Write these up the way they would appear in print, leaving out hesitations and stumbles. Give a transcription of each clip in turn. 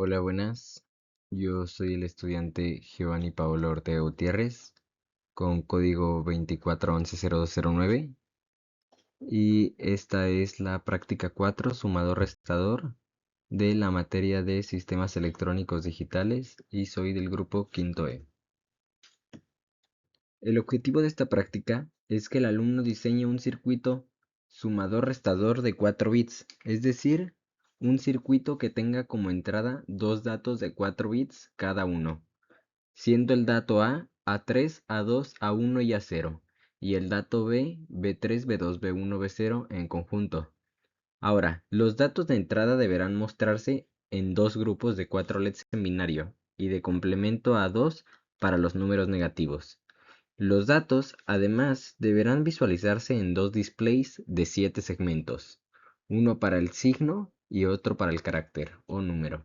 Hola, buenas. Yo soy el estudiante Giovanni Paolo Ortega Gutiérrez con código 24110209 y esta es la práctica 4, sumador restador de la materia de sistemas electrónicos digitales y soy del grupo quinto E. El objetivo de esta práctica es que el alumno diseñe un circuito sumador restador de 4 bits, es decir, un circuito que tenga como entrada dos datos de 4 bits cada uno, siendo el dato A, A3, A2, A1 y A0, y el dato B, B3, B2, B1, B0 en conjunto. Ahora, los datos de entrada deberán mostrarse en dos grupos de 4 LEDs en binario y de complemento a 2 para los números negativos. Los datos, además, deberán visualizarse en dos displays de 7 segmentos, uno para el signo y otro para el carácter o número.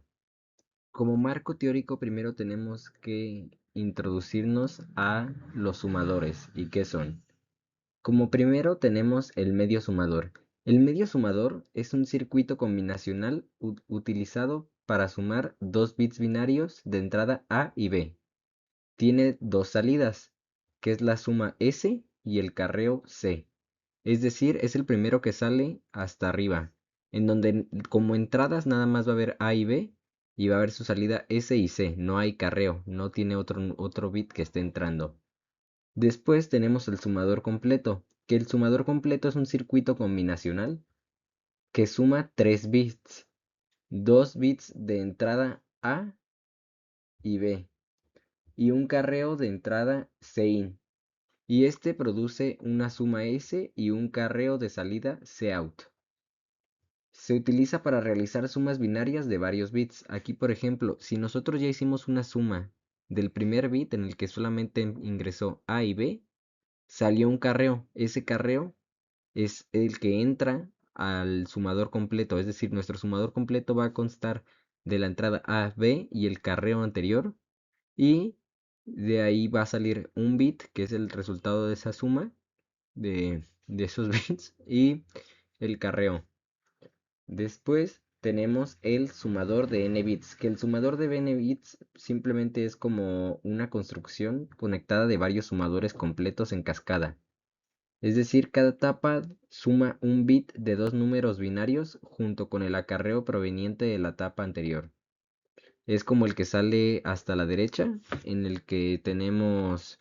Como marco teórico, primero tenemos que introducirnos a los sumadores. ¿Y qué son? Como primero tenemos el medio sumador. El medio sumador es un circuito combinacional utilizado para sumar dos bits binarios de entrada A y B. Tiene dos salidas, que es la suma S y el carreo C. Es decir, es el primero que sale hasta arriba, en donde como entradas nada más va a haber A y B y va a haber su salida S y C. No hay carreo, no tiene otro bit que esté entrando. Después tenemos el sumador completo, que el sumador completo es un circuito combinacional que suma 3 bits, 2 bits de entrada A y B, y un carreo de entrada CIN. Y este produce una suma S y un carreo de salida Cout. Se utiliza para realizar sumas binarias de varios bits. Aquí, por ejemplo, si nosotros ya hicimos una suma del primer bit en el que solamente ingresó A y B, salió un carreo. Ese carreo es el que entra al sumador completo. Es decir, nuestro sumador completo va a constar de la entrada A, B y el carreo anterior. Y de ahí va a salir un bit, que es el resultado de esa suma de esos bits, y el carreo. Después tenemos el sumador de n bits, que el sumador de n bits simplemente es como una construcción conectada de varios sumadores completos en cascada. Es decir, cada etapa suma un bit de dos números binarios junto con el acarreo proveniente de la etapa anterior. Es como el que sale hasta la derecha, en el que tenemos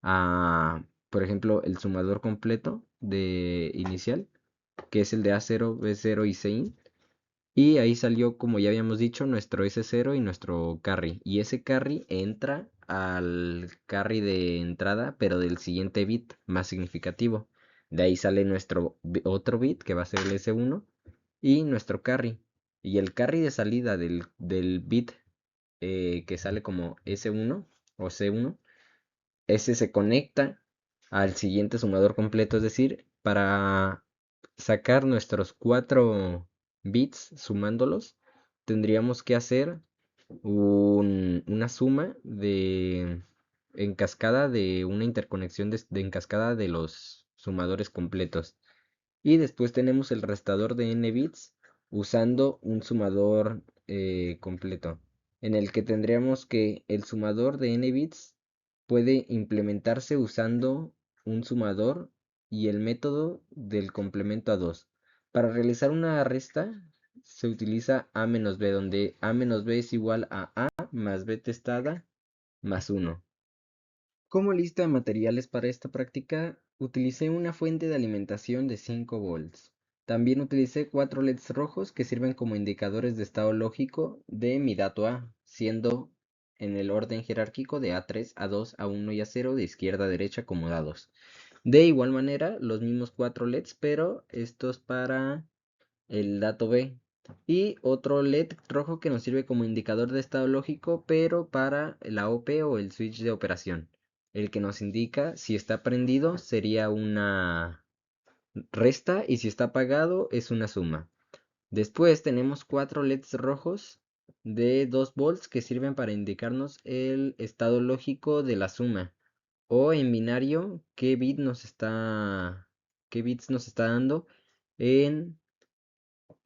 por ejemplo, el sumador completo de inicial, que es el de A0, B0 y Cin. Y ahí salió, como ya habíamos dicho, nuestro S0 y nuestro carry. Y ese carry entra al carry de entrada, pero del siguiente bit más significativo. De ahí sale nuestro otro bit, que va a ser el S1, y nuestro carry. Y el carry de salida del bit que sale como S1 o C1, ese se conecta al siguiente sumador completo, es decir, para sacar nuestros 4 bits sumándolos, tendríamos que hacer una suma en cascada de una interconexión en cascada de los sumadores completos. Y después tenemos el restador de n bits usando un sumador completo, en el que tendríamos que el sumador de n bits puede implementarse usando un sumador y el método del complemento a 2. Para realizar una resta se utiliza A menos B, donde A menos B es igual a A más B testada más 1. Como lista de materiales para esta práctica, utilicé una fuente de alimentación de 5 volts. También utilicé 4 LEDs rojos que sirven como indicadores de estado lógico de mi dato A, siendo en el orden jerárquico de A3, A2, A1 y A0 de izquierda a derecha acomodados. De igual manera, los mismos 4 LEDs, pero estos para el dato B. Y otro LED rojo que nos sirve como indicador de estado lógico, pero para la OP o el switch de operación. El que nos indica si está prendido sería una resta y si está apagado es una suma. Después tenemos 4 LEDs rojos de 2 volts que sirven para indicarnos el estado lógico de la suma. O en binario, qué bits nos está dando en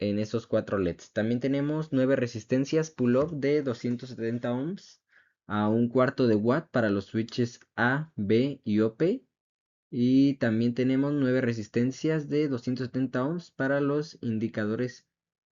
en esos 4 LEDs. También tenemos 9 resistencias pull-up de 270 ohms a un cuarto de watt para los switches A, B y OP. Y también tenemos 9 resistencias de 270 ohms para los indicadores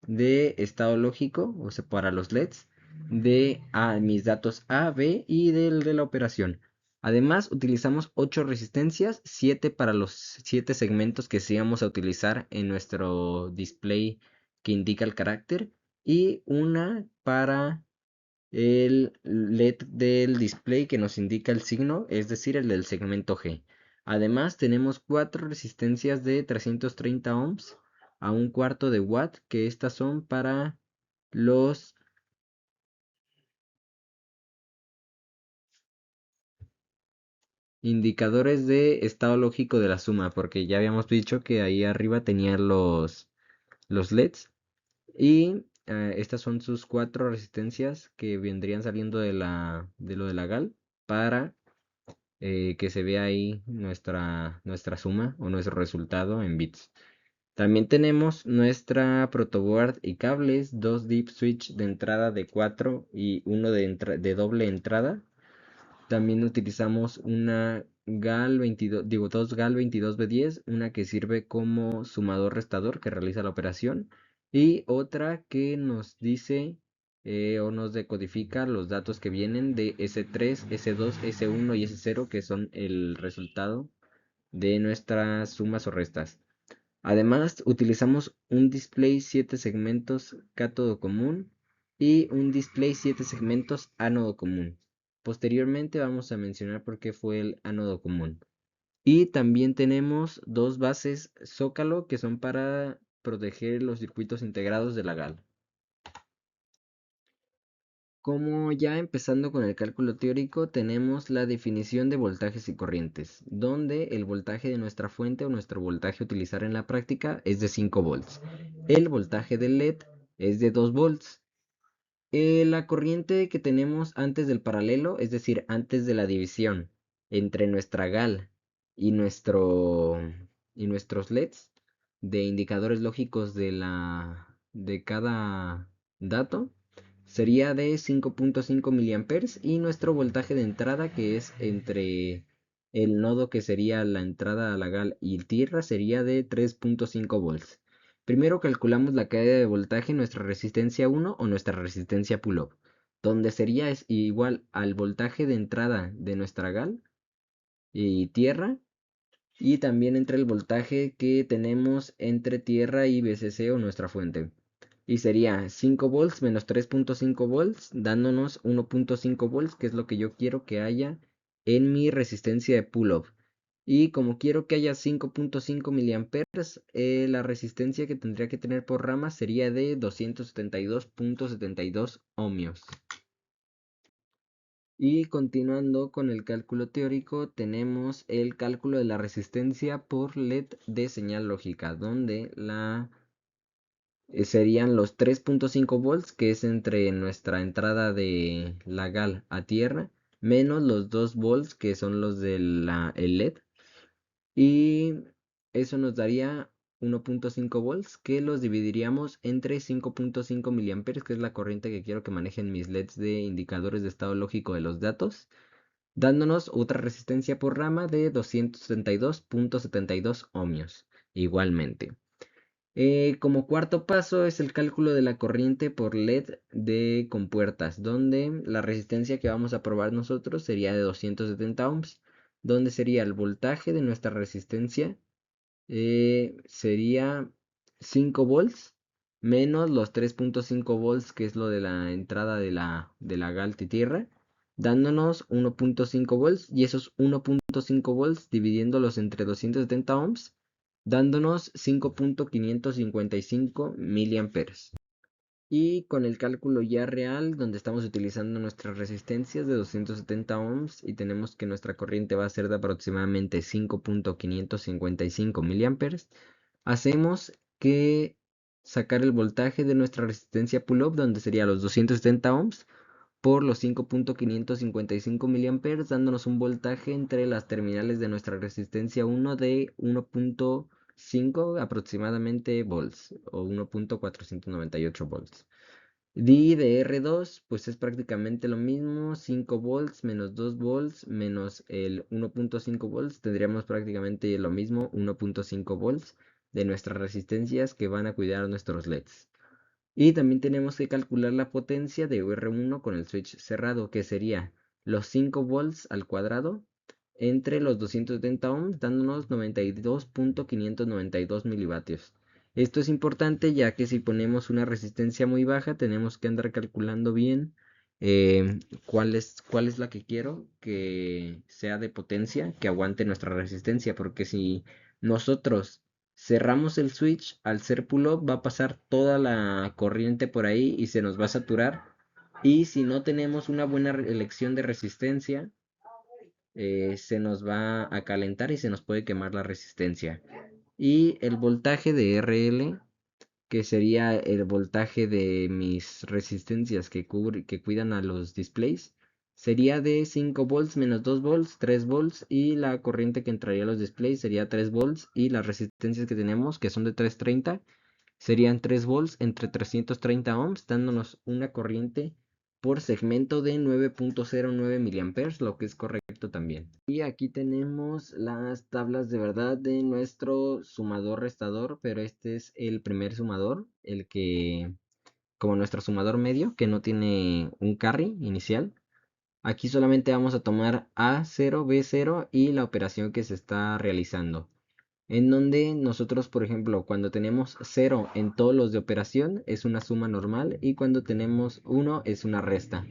de estado lógico, o sea, para los LEDs de mis datos A, B y del de la operación. Además, utilizamos 8 resistencias, 7 para los 7 segmentos que sí vamos a utilizar en nuestro display que indica el carácter y una para el LED del display que nos indica el signo, es decir, el del segmento G. Además, tenemos 4 resistencias de 330 ohms a un cuarto de watt, que estas son para los indicadores de estado lógico de la suma, porque ya habíamos dicho que ahí arriba tenía los LEDs. Y estas son sus 4 resistencias que vendrían saliendo de lo de la GAL para que se vea ahí nuestra suma o nuestro resultado en bits. También tenemos nuestra protoboard y cables, 2 deep switch de entrada de 4 y uno de doble entrada. También utilizamos una GAL 22, digo, dos GAL 22B10, una que sirve como sumador restador que realiza la operación y otra que nos dice o nos decodifica los datos que vienen de S3, S2, S1 y S0, que son el resultado de nuestras sumas o restas. Además, utilizamos un display 7 segmentos cátodo común y un display 7 segmentos ánodo común. Posteriormente vamos a mencionar por qué fue el ánodo común. Y también tenemos 2 bases zócalo que son para proteger los circuitos integrados de la GAL. Como ya empezando con el cálculo teórico, tenemos la definición de voltajes y corrientes, donde el voltaje de nuestra fuente o nuestro voltaje a utilizar en la práctica es de 5 volts. El voltaje del LED es de 2 volts. La corriente que tenemos antes del paralelo, es decir, antes de la división entre nuestra GAL y, y nuestros LEDs de indicadores lógicos de cada dato, sería de 5.5 miliamperes y nuestro voltaje de entrada que es entre el nodo que sería la entrada a la GAL y el tierra sería de 3.5 volts. Primero calculamos la caída de voltaje en nuestra resistencia 1 o nuestra resistencia pull-up, donde sería igual al voltaje de entrada de nuestra GAL y tierra y también entre el voltaje que tenemos entre tierra y VCC o nuestra fuente. Y sería 5 volts menos 3.5 volts, dándonos 1.5 volts, que es lo que yo quiero que haya en mi resistencia de pull-up. Y como quiero que haya 5.5 miliamperes, la resistencia que tendría que tener por rama sería de 272.72 ohmios. Y continuando con el cálculo teórico, tenemos el cálculo de la resistencia por LED de señal lógica, donde serían los 3.5 volts, que es entre nuestra entrada de la GAL a tierra, menos los 2 volts, que son los del LED. Y eso nos daría 1.5 volts, que los dividiríamos entre 5.5 miliamperes, que es la corriente que quiero que manejen mis LEDs de indicadores de estado lógico de los datos, dándonos otra resistencia por rama de 272.72 ohmios, igualmente. Como cuarto paso es el cálculo de la corriente por LED de compuertas, donde la resistencia que vamos a probar nosotros sería de 270 ohms, donde sería el voltaje de nuestra resistencia sería 5 volts menos los 3.5 volts, que es lo de la entrada de la GALT tierra, dándonos 1.5 volts, y esos 1.5 volts dividiéndolos entre 270 ohms, dándonos 5.555 miliamperes. Y con el cálculo ya real, donde estamos utilizando nuestras resistencias de 270 ohms y tenemos que nuestra corriente va a ser de aproximadamente 5.555 miliamperes, hacemos que sacar el voltaje de nuestra resistencia pull-up, donde sería los 270 ohms, por los 5.555 miliamperes, dándonos un voltaje entre las terminales de nuestra resistencia 1 de 5 aproximadamente volts o 1.498 volts. D de R2 pues es prácticamente lo mismo, 5 volts menos 2 volts menos el 1.5 volts, tendríamos prácticamente lo mismo, 1.5 volts de nuestras resistencias que van a cuidar nuestros LEDs. Y también tenemos que calcular la potencia de R1 con el switch cerrado, que sería los 5 volts al cuadrado entre los 270 ohms, dándonos 92.592 milivatios. Esto es importante ya que si ponemos una resistencia muy baja, tenemos que andar calculando bien cuál es la que quiero que sea de potencia, que aguante nuestra resistencia, porque si nosotros cerramos el switch, al ser pull-up va a pasar toda la corriente por ahí y se nos va a saturar. Y si no tenemos una buena elección de resistencia, se nos va a calentar y se nos puede quemar la resistencia. Y el voltaje de RL, que sería el voltaje de mis resistencias que cuidan a los displays, sería de 5 volts menos 2 volts, 3 volts, y la corriente que entraría a los displays sería 3 volts, y las resistencias que tenemos, que son de 330, serían 3 volts entre 330 ohms, dándonos una corriente por segmento de 9.09 miliamperes, lo que es correcto también. Y aquí tenemos las tablas de verdad de nuestro sumador restador, pero este es el primer sumador, el que, como nuestro sumador medio, que no tiene un carry inicial. Aquí solamente vamos a tomar A0, B0 y la operación que se está realizando. En donde nosotros, por ejemplo, cuando tenemos 0 en todos los de operación es una suma normal y cuando tenemos 1 es una resta.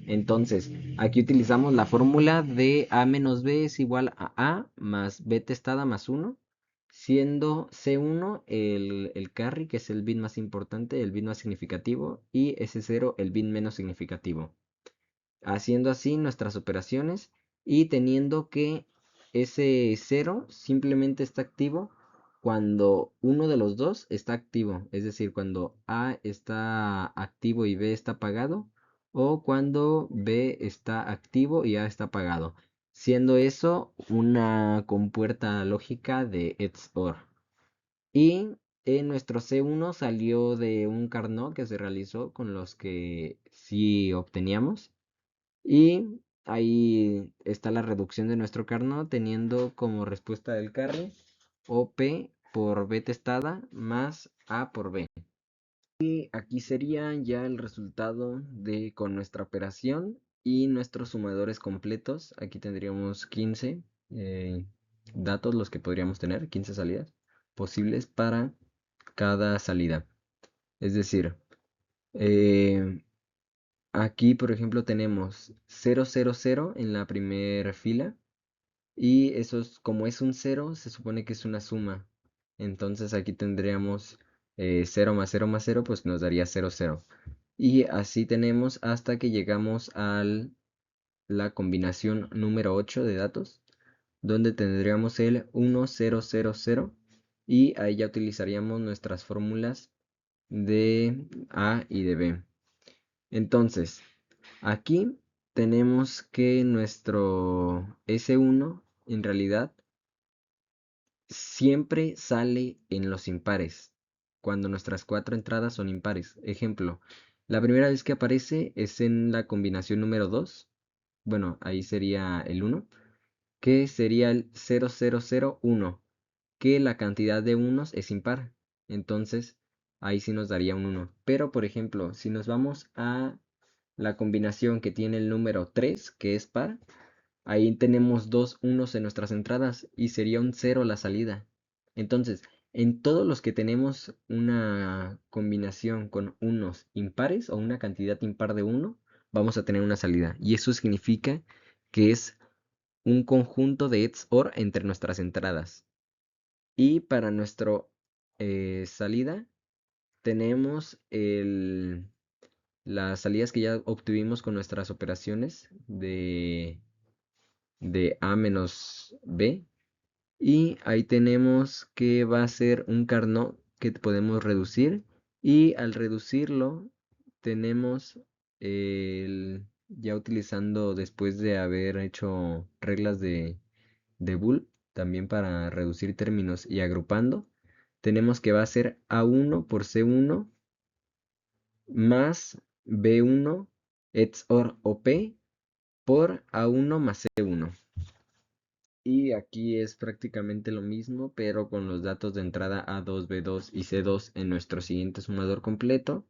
Entonces, aquí utilizamos la fórmula de A menos B es igual a A más B testada más 1, siendo C1 el carry, que es el bit más importante, el bit más significativo, y S0 el bit menos significativo. Haciendo así nuestras operaciones y teniendo que ese 0 simplemente está activo cuando uno de los dos está activo, es decir, cuando A está activo y B está apagado, o cuando B está activo y A está apagado, siendo eso una compuerta lógica de XOR. Y nuestro C1 salió de un Carnot que se realizó con los que sí obteníamos. Y ahí está la reducción de nuestro Carnot teniendo como respuesta del carry OP por B testada más A por B. Y aquí sería ya el resultado de con nuestra operación y nuestros sumadores completos. Aquí tendríamos 15 datos los que podríamos tener, 15 salidas posibles para cada salida. Es decir, eh, aquí, por ejemplo, tenemos 0, 0, 0 en la primera fila. Y eso es, como es un 0, se supone que es una suma. Entonces aquí tendríamos 0 más 0 más 0, pues nos daría 0, 0. Y así tenemos hasta que llegamos a la combinación número 8 de datos, donde tendríamos el 1, 0, 0, 0. Y ahí ya utilizaríamos nuestras fórmulas de A y de B. Entonces, aquí tenemos que nuestro S1 en realidad siempre sale en los impares, cuando nuestras cuatro entradas son impares. Ejemplo, la primera vez que aparece es en la combinación número 2. Bueno, ahí sería el 1, que sería el 0001, que la cantidad de unos es impar. Entonces, ahí sí nos daría un 1. Pero, por ejemplo, si nos vamos a la combinación que tiene el número 3, que es par, ahí tenemos dos unos en nuestras entradas y sería un 0 la salida. Entonces, en todos los que tenemos una combinación con unos impares o una cantidad impar de uno, vamos a tener una salida. Y eso significa que es un conjunto de XOR entre nuestras entradas. Y para nuestra salida tenemos las salidas que ya obtuvimos con nuestras operaciones de A menos B. Y ahí tenemos que va a ser un Carnot que podemos reducir. Y al reducirlo tenemos ya utilizando después de haber hecho reglas de Boole, también para reducir términos y agrupando, tenemos que va a ser A1 por C1 más B1 XOR OP por A1 más C1. Y aquí es prácticamente lo mismo, pero con los datos de entrada A2, B2 y C2 en nuestro siguiente sumador completo.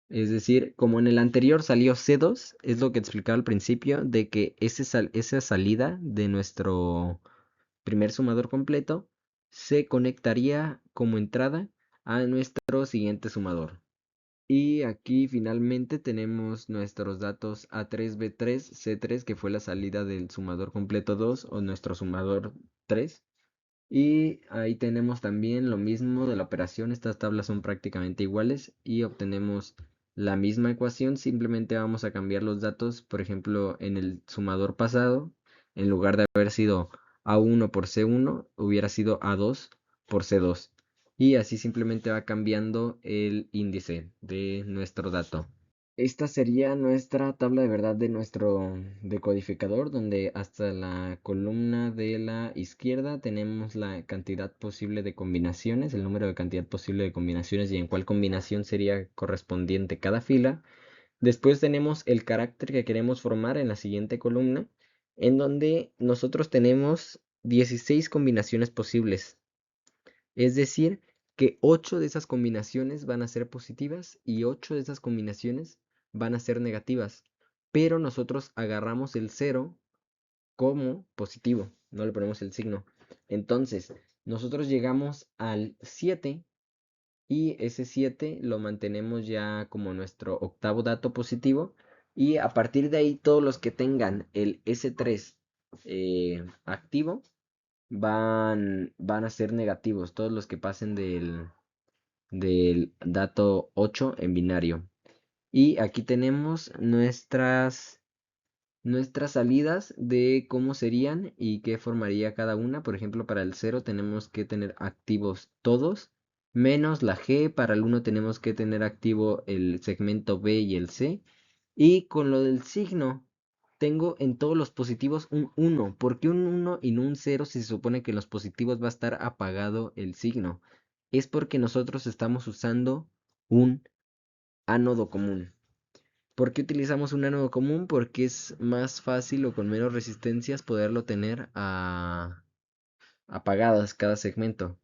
Es decir, como en el anterior salió C2, es lo que explicaba al principio, de que esa salida de nuestro primer sumador completo se conectaría como entrada a nuestro siguiente sumador. Y aquí finalmente tenemos nuestros datos A3, B3, C3, que fue la salida del sumador completo 2 o nuestro sumador 3. Y ahí tenemos también lo mismo de la operación, estas tablas son prácticamente iguales y obtenemos la misma ecuación, simplemente vamos a cambiar los datos, por ejemplo, en el sumador pasado, en lugar de haber sido A1 por C1, hubiera sido A2 por C2. Y así simplemente va cambiando el índice de nuestro dato. Esta sería nuestra tabla de verdad de nuestro decodificador, donde hasta la columna de la izquierda tenemos la cantidad posible de combinaciones, el número de cantidad posible de combinaciones y en cuál combinación sería correspondiente cada fila. Después tenemos el carácter que queremos formar en la siguiente columna, en donde nosotros tenemos 16 combinaciones posibles. Es decir, que 8 de esas combinaciones van a ser positivas y 8 de esas combinaciones van a ser negativas. Pero nosotros agarramos el 0 como positivo, no le ponemos el signo. Entonces, nosotros llegamos al 7 y ese 7 lo mantenemos ya como nuestro octavo dato positivo. Y a partir de ahí, todos los que tengan el S3 activo van a ser negativos, todos los que pasen del dato 8 en binario. Y aquí tenemos nuestras salidas de cómo serían y qué formaría cada una. Por ejemplo, para el 0 tenemos que tener activos todos, menos la G. Para el 1 tenemos que tener activo el segmento B y el C. Y con lo del signo, tengo en todos los positivos un 1. ¿Por qué un 1 y no un 0 si se supone que en los positivos va a estar apagado el signo? Es porque nosotros estamos usando un ánodo común. ¿Por qué utilizamos un ánodo común? Porque es más fácil o con menos resistencias poderlo tener apagadas cada segmento.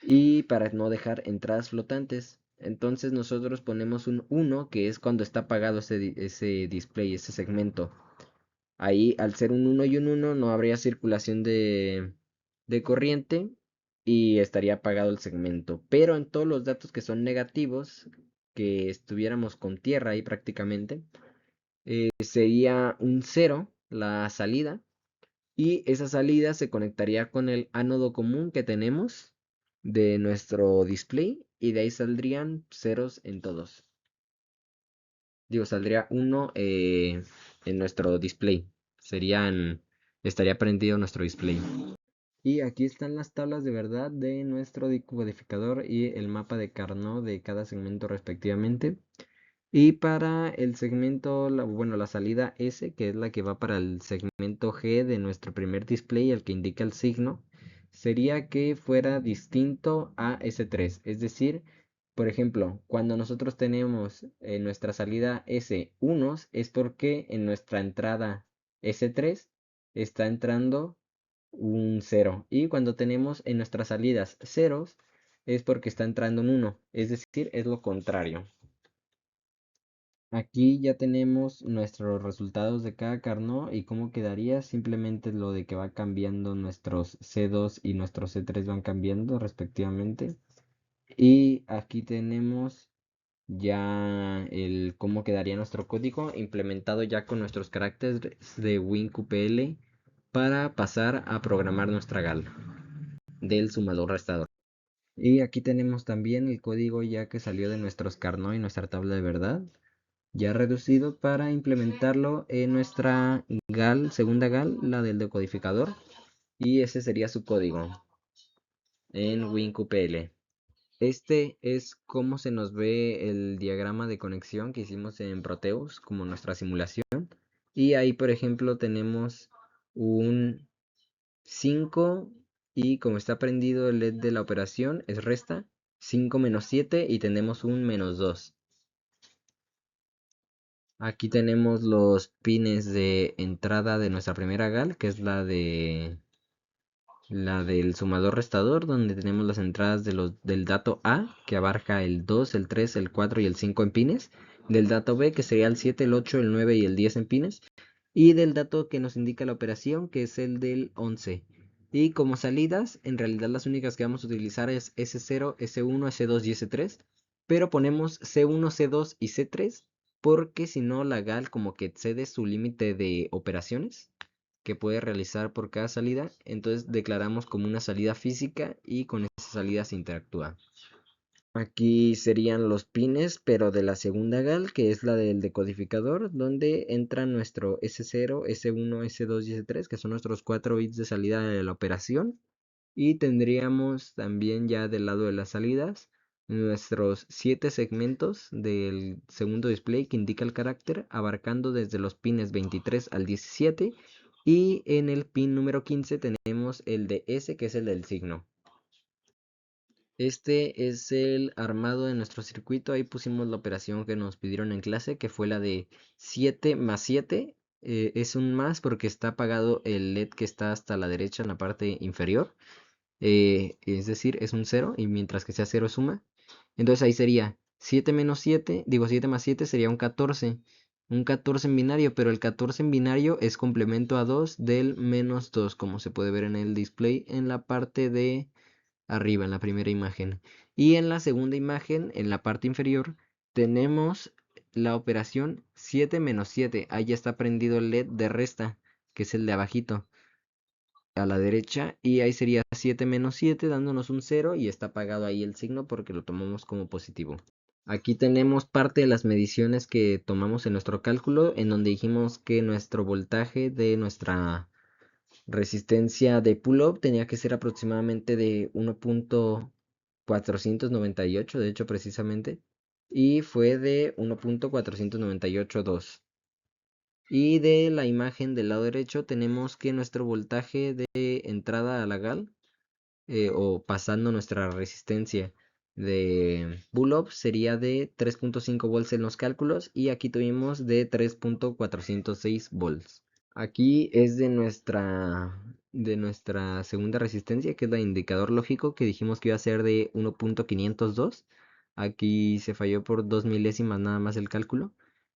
Y para no dejar entradas flotantes. Entonces nosotros ponemos un 1, que es cuando está apagado ese display, ese segmento. Ahí, al ser un 1 y un 1, no habría circulación de corriente y estaría apagado el segmento. Pero en todos los datos que son negativos, que estuviéramos con tierra ahí prácticamente, sería un 0 la salida. Y esa salida se conectaría con el ánodo común que tenemos de nuestro display. Y de ahí saldrían ceros en todos. Digo, saldría 1 en nuestro display. Estaría prendido nuestro display. Y aquí están las tablas de verdad de nuestro decodificador y el mapa de Carnot de cada segmento respectivamente. Y para el segmento, bueno, la salida S, que es la que va para el segmento G de nuestro primer display, el que indica el signo, sería que fuera distinto a S3. Es decir, por ejemplo, cuando nosotros tenemos en nuestra salida S1, es porque en nuestra entrada S3 está entrando un 0. Y cuando tenemos en nuestras salidas ceros, es porque está entrando un 1. Es decir, es lo contrario. Aquí ya tenemos nuestros resultados de cada Carnot y cómo quedaría. Simplemente lo de que va cambiando nuestros C2 y nuestros C3 van cambiando respectivamente. Y aquí tenemos ya el cómo quedaría nuestro código implementado ya con nuestros caracteres de WinQPL para pasar a programar nuestra GAL del sumador restador. Y aquí tenemos también el código ya que salió de nuestros Carnot y nuestra tabla de verdad, ya reducido para implementarlo en nuestra GAL, segunda GAL, la del decodificador. Y ese sería su código en WinQPL. Este es cómo se nos ve el diagrama de conexión que hicimos en Proteus, como nuestra simulación. Y ahí, por ejemplo, tenemos un 5 y como está prendido el LED de la operación es resta. 5 menos 7 y tenemos un menos 2. Aquí tenemos los pines de entrada de nuestra primera GAL, que es la del sumador restador, donde tenemos las entradas del dato A, que abarca el 2, el 3, el 4 y el 5 en pines, del dato B, que sería el 7, el 8, el 9 y el 10 en pines, y del dato que nos indica la operación, que es el del 11. Y como salidas, en realidad las únicas que vamos a utilizar es S0, S1, S2 y S3, pero ponemos C1, C2 y C3 porque si no la GAL como que excede su límite de operaciones que puede realizar por cada salida, entonces declaramos como una salida física y con esa salida se interactúa. Aquí serían los pines, pero de la segunda GAL, que es la del decodificador, donde entra nuestro S0, S1, S2 y S3, que son nuestros 4 bits de salida de la operación. Y tendríamos también ya del lado de las salidas nuestros 7 segmentos del segundo display que indica el carácter, abarcando desde los pines 23 al 17. Y en el pin número 15 tenemos el de S, que es el del signo. Este es el armado de nuestro circuito. Ahí pusimos la operación que nos pidieron en clase, que fue la de 7 más 7. Es un más porque está apagado el LED que está hasta la derecha en la parte inferior. Es decir, es un 0 y mientras que sea 0 es suma. Entonces ahí sería 7 menos 7, digo 7 más 7 sería un 14. Un 14 en binario, pero el 14 en binario es complemento a 2 del menos 2, como se puede ver en el display en la parte de arriba, en la primera imagen. Y en la segunda imagen, en la parte inferior, tenemos la operación 7 menos 7. Ahí ya está prendido el LED de resta, que es el de abajito a la derecha, y ahí sería 7 menos 7 dándonos un 0 y está apagado ahí el signo porque lo tomamos como positivo. Aquí tenemos parte de las mediciones que tomamos en nuestro cálculo, en donde dijimos que nuestro voltaje de nuestra resistencia de pull-up tenía que ser aproximadamente de 1.498, de hecho precisamente, y fue de 1.4982. Y de la imagen del lado derecho tenemos que nuestro voltaje de entrada a la GAL, o pasando nuestra resistencia de pull-up, sería de 3.5 volts en los cálculos y aquí tuvimos de 3.406 volts. Aquí es de nuestra segunda resistencia, que es la indicador lógico, que dijimos que iba a ser de 1.502. Aquí se falló por 2 milésimas nada más el cálculo,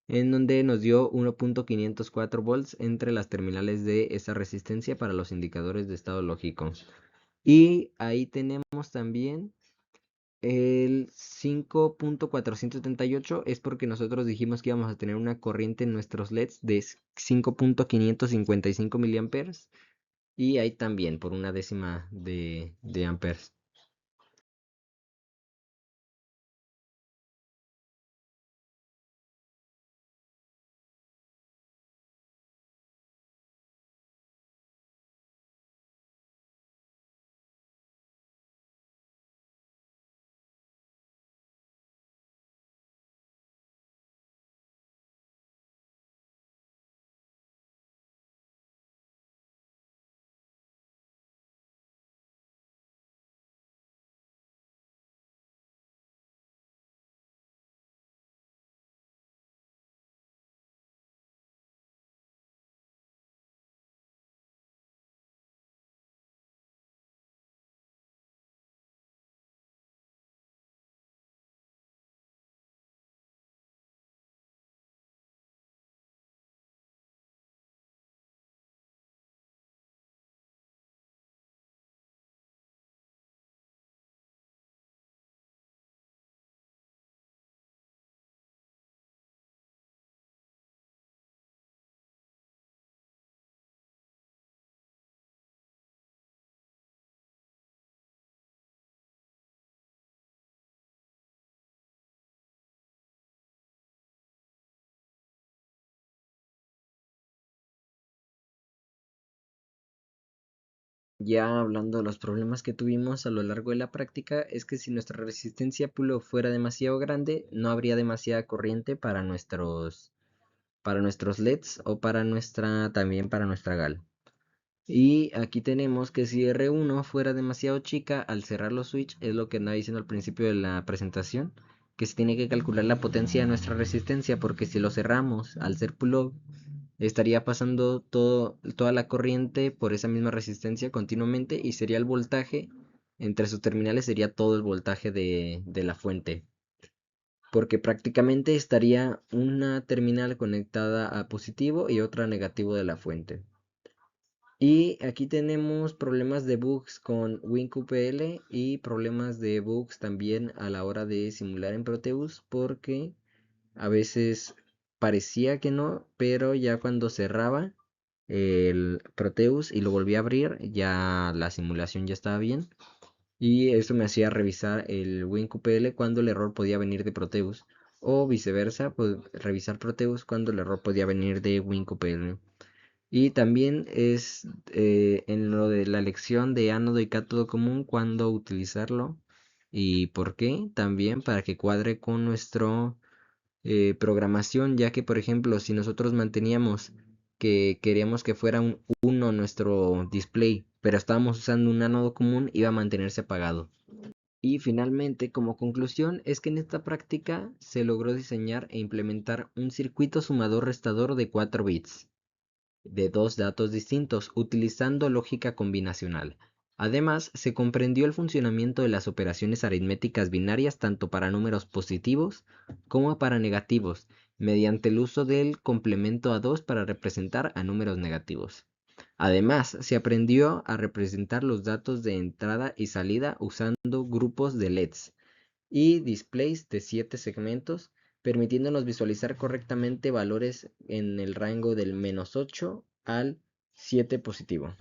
en donde nos dio 1.504 volts entre las terminales de esa resistencia para los indicadores de estado lógico. Y ahí tenemos también el 5.478, es porque nosotros dijimos que íbamos a tener una corriente en nuestros LEDs de 5.555 miliamperes. Y ahí también por una décima de amperes. Ya hablando de los problemas que tuvimos a lo largo de la práctica, es que si nuestra resistencia pull fuera demasiado grande, no habría demasiada corriente para nuestros LEDs o también para nuestra GAL. Y aquí tenemos que si R1 fuera demasiado chica, al cerrar los switch, es lo que andaba diciendo al principio de la presentación, que se tiene que calcular la potencia de nuestra resistencia, porque si lo cerramos al ser pull-up, estaría pasando toda la corriente por esa misma resistencia continuamente y sería el voltaje, entre sus terminales sería todo el voltaje de la fuente, porque prácticamente estaría una terminal conectada a positivo y otra a negativo de la fuente. Y aquí tenemos problemas de bugs con WinQPL y problemas de bugs también a la hora de simular en Proteus, porque a veces parecía que no, pero ya cuando cerraba el Proteus y lo volví a abrir, ya la simulación ya estaba bien. Y eso me hacía revisar el WinQPL cuando el error podía venir de Proteus. O viceversa, pues, revisar Proteus cuando el error podía venir de WinQPL. Y también es en lo de la elección de ánodo y cátodo común, cuándo utilizarlo y por qué, también para que cuadre con nuestro programación, ya que por ejemplo si nosotros manteníamos que queríamos que fuera un 1 nuestro display, pero estábamos usando un ánodo común, iba a mantenerse apagado. Y finalmente, como conclusión, es que en esta práctica se logró diseñar e implementar un circuito sumador restador de 4 bits de dos datos distintos utilizando lógica combinacional. Además, se comprendió el funcionamiento de las operaciones aritméticas binarias tanto para números positivos como para negativos, mediante el uso del complemento a 2 para representar a números negativos. Además, se aprendió a representar los datos de entrada y salida usando grupos de LEDs y displays de 7 segmentos, permitiéndonos visualizar correctamente valores en el rango del -8 al 7 positivo.